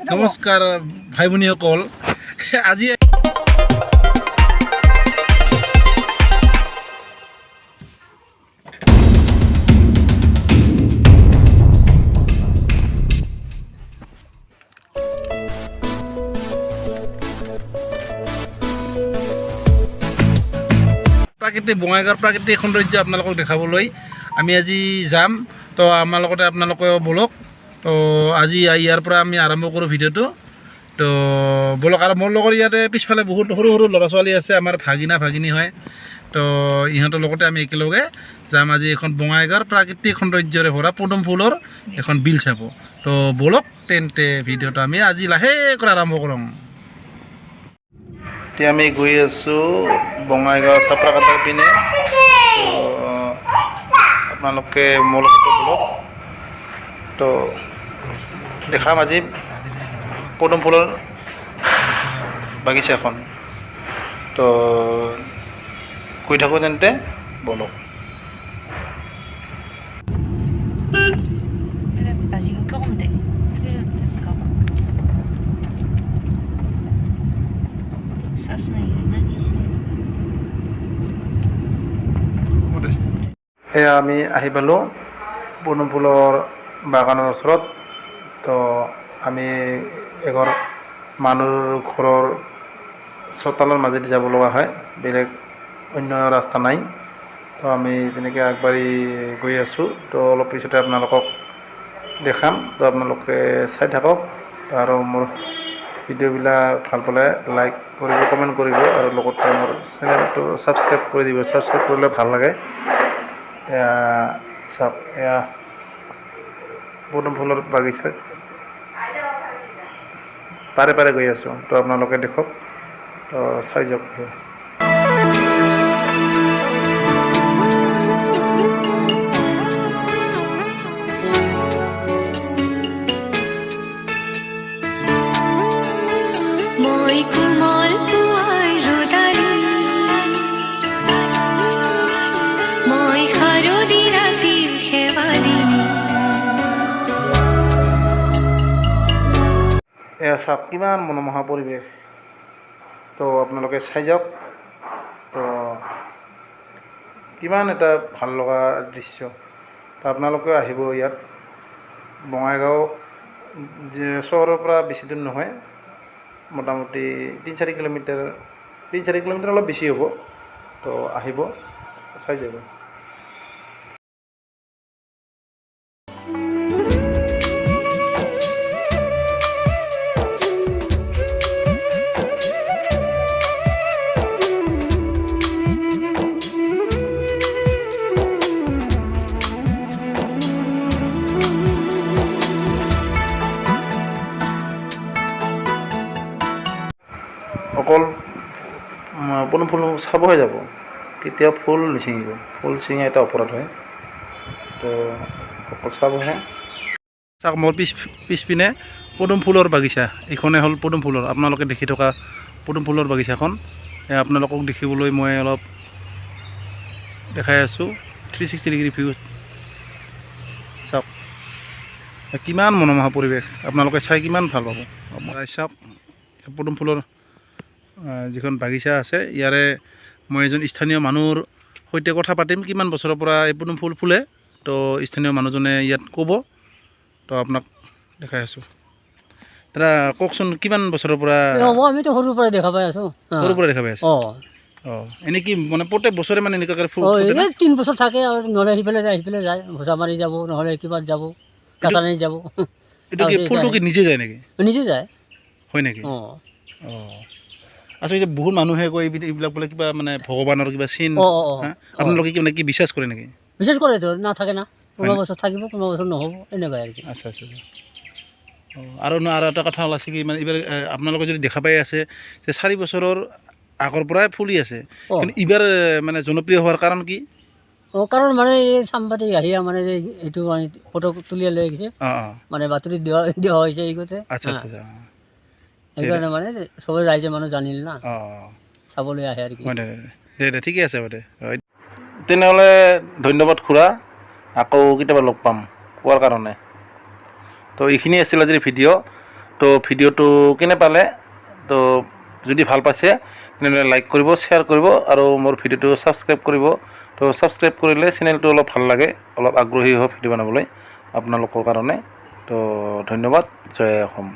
নমস্কাৰ ভাই ভনীসকল আজি প্ৰাকৃতিক বঙাইগাঁৱৰ প্ৰাকৃতিক সৌন্দৰ্য আপোনালোকক দেখাবলৈ আমি আজি যাম তো আমাৰ লগতে আপোনালোকেও বলক তো আজি ইয়াৰ পৰা আমি আৰম্ভ কৰোঁ ভিডিঅ'টো তো বলক আৰু মোৰ লগৰ ইয়াতে পিছফালে বহুত সৰু সৰু ল'ৰা ছোৱালী আছে আমাৰ ভাগিনী হয় তো ইহঁতৰ লগতে আমি একেলগে যাম আজি এখন বঙাইগাঁৱৰ প্ৰাকৃতিক সৌন্দৰ্যৰে ভৰা পদুম ফুলৰ এখন বিল চাব তো বলক তেন্তে ভিডিঅ'টো আমি আজি লাহেকৈ আৰম্ভ কৰোঁ এতিয়া আমি গৈ আছোঁ বঙাইগাঁও চাপৰাকাটাৰ পিনে আপোনালোকে মোৰ লগতে বলক তো দেখাম আজি পদুম ফুলৰ বাগিচাখন তো কৈ থাকোঁ তেন্তে বলক এয়া আমি আহি পালোঁ পদুম ফুলৰ বাগানৰ ওচৰত তো আমি এঘৰ মানুহৰ ঘৰৰ চোতালৰ মাজেদি যাব লগা হয় বেলেগ অন্য ৰাস্তা নাই তো আমি তেনেকৈ আগবাঢ়ি গৈ আছোঁ তো অলপ পিছতে আপোনালোকক দেখাম তো আপোনালোকে চাই থাকক আৰু মোৰ ভিডিঅ'বিলাক ভাল পালে লাইক কৰিব কমেণ্ট কৰিব আৰু লগতে মোৰ চেনেলটো ছাবস্ক্ৰাইব কৰি দিব ছাবস্ক্ৰাইব কৰিলে ভাল লাগে এয়া চাওক এয়া পদুম ফুলৰ বাগিচা পাৰে গৈ আছোঁ তো আপোনালোকে দেখক তো চাই যাওক এয়া চাওক কিমান মনোমোহা পৰিৱেশ তো আপোনালোকে চাই যাওক তো কিমান এটা ভাল লগা দৃশ্য তো আপোনালোকেও আহিব ইয়াত বঙাইগাঁও যে চহৰৰ পৰা বেছি দূৰ নহয় মোটামুটি 3-4 কিলোমিটাৰ অলপ বেছি হ'ব তো আহিব চাই যাব অকল পদুম ফুল চাবহে যাব কেতিয়া ফুল নিচিঙিব ফুল ছিঙা এটা অপৰাধ হয় তো অকল চাবহে চাওক মোৰ পিছপিনে পদুম ফুলৰ বাগিচা এইখনে হ'ল পদুম ফুলৰ আপোনালোকে দেখি থকা পদুম ফুলৰ বাগিচাখন আপোনালোকক দেখিবলৈ মই অলপ দেখাই আছোঁ 360 ডিগ্ৰী ভিউ চাওক কিমান মনোমোহা পৰিৱেশ আপোনালোকে চাই কিমান ভাল পাব চাওক পদুম ফুলৰ যিখন বাগিচা আছে ইয়াৰে মই এজন স্থানীয় মানুহৰ সৈতে কথা পাতিম কিমান বছৰৰ পৰা এই পদুম ফুল ফুলে তো স্থানীয় মানুহজনে ইয়াত ক'ব তো আপোনাক দেখাই আছোঁ দাদা কওকচোন কিমান বছৰৰ পৰা আমিতো সৰুৰ পৰা দেখা পাই আছোঁ সৰুৰ পৰা দেখা পাই আছোঁ এনে কি মানে প্ৰত্যেক বছৰে মানে এনেকুৱাকৈ ফুল 3 বছৰ থাকে আৰু নহ'লে সিফালে যায় ভোজা মাৰি যাব নহ'লে কিবাত যাব কাটানি যাব এইটো কি ফুলটো কি নিজে যায় নেকি নিজে যায় হয় নেকি আচলতে বহুত মানুহে কয় এইবিলাক বোলে কিবা মানে ভগৱানৰ কিবা চিন আপোনালোকে কি মানে কি বিশ্বাস কৰে নেকি বিশ্বাস কৰেতো নাথাকে না কোনোবা বছৰ থাকিব কোনোবা বছৰ নহ'ব এনেকুৱাই আৰু কি আচ্ছা আৰু এটা কথা ওলাইছে কি মানে এইবাৰ আপোনালোকে যদি দেখা পাই আছে যে 4 বছৰৰ আগৰ পৰাই ফুলি আছে কিন্তু এইবাৰ মানে জনপ্ৰিয় হোৱাৰ কাৰণ কি কাৰণ মানে এই সাংবাদিক আহি মানে এইটো ফটো তুলি লৈ আহিছে মানে বাতৰিত দিয়া হৈছে এইগতে আচ্ছা সেইকাৰণে মানে সবেই ৰাইজে মানুহ জানিল না চাবলৈ আহে আৰু কি দে ঠিকে আছে বাৰু তেনেহ'লে ধন্যবাদ খুৰা আকৌ কেতিয়াবা লগ পাম কোৱাৰ কাৰণে তো এইখিনি আছিল আজিৰ ভিডিঅ' তো ভিডিঅ'টো কেনে পালে তো যদি ভাল পাইছে তেনেহ'লে লাইক কৰিব শ্বেয়াৰ কৰিব আৰু মোৰ ভিডিঅ'টো ছাবস্ক্ৰাইব কৰিব তো ছাবস্ক্ৰাইব কৰিলে চেনেলটো অলপ ভাল লাগে অলপ আগ্ৰহী হয় ভিডিঅ' বনাবলৈ আপোনালোকৰ কাৰণে তো ধন্যবাদ জয় অসম।